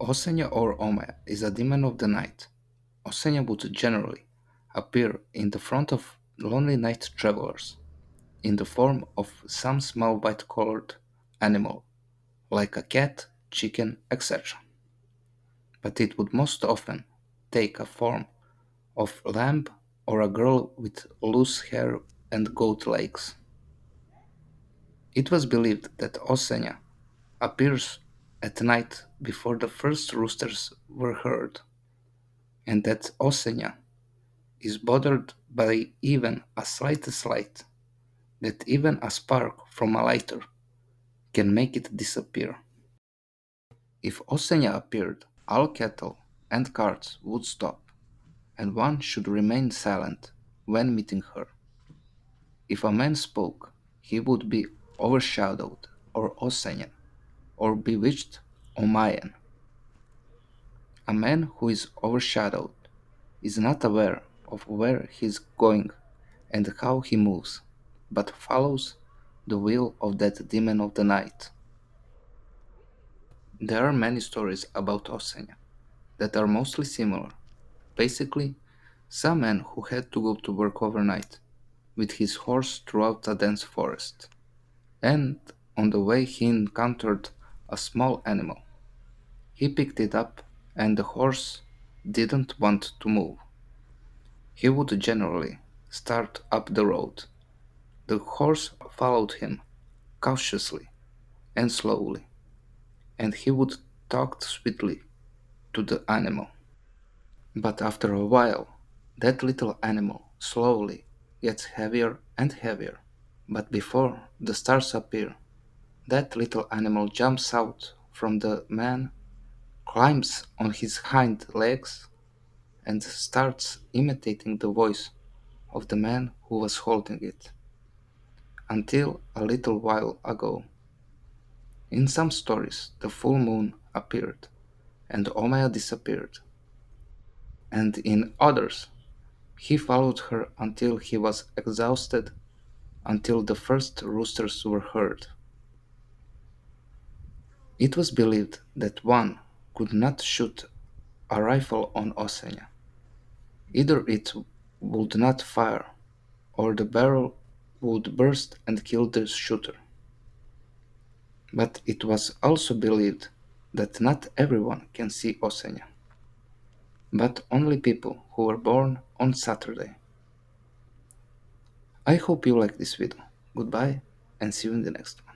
Osenja or Omaja is a demon of the night. Osenja would generally appear in the front of lonely night travelers in the form of some small white-colored animal, like a cat, chicken, etc. But it would most often take a form of lamb or a girl with loose hair and goat legs. It was believed that Osenja appears at night before the first roosters were heard, and that Osenja is bothered by even a slightest light, that even a spark from a lighter can make it disappear. If Osenja appeared, all cattle and carts would stop, and one should remain silent when meeting her. If a man spoke, he would be overshadowed or Osenjan, or bewitched Omayan. A man who is overshadowed is not aware of where he is going and how he moves, but follows the will of that demon of the night. There are many stories about Osenja that are mostly similar. Basically, some man who had to go to work overnight with his horse throughout a dense forest, and on the way he encountered a small animal. He picked it up, and the horse didn't want to move. He would generally start up the road. The horse followed him cautiously and slowly, and he would talk sweetly to the animal. But after a while, that little animal slowly gets heavier and heavier. But before the stars appear, that little animal jumps out from the man, climbs on his hind legs, and starts imitating the voice of the man who was holding it. Until a little while ago, in some stories, the full moon appeared and Omaya disappeared, and in others, he followed her until he was exhausted, until the first roosters were heard. It was believed that one could not shoot a rifle on Osenja. Either it would not fire, or the barrel would burst and kill the shooter. But it was also believed that not everyone can see Osenja, but only people who were born on Saturday. I hope you like this video. Goodbye and see you in the next one.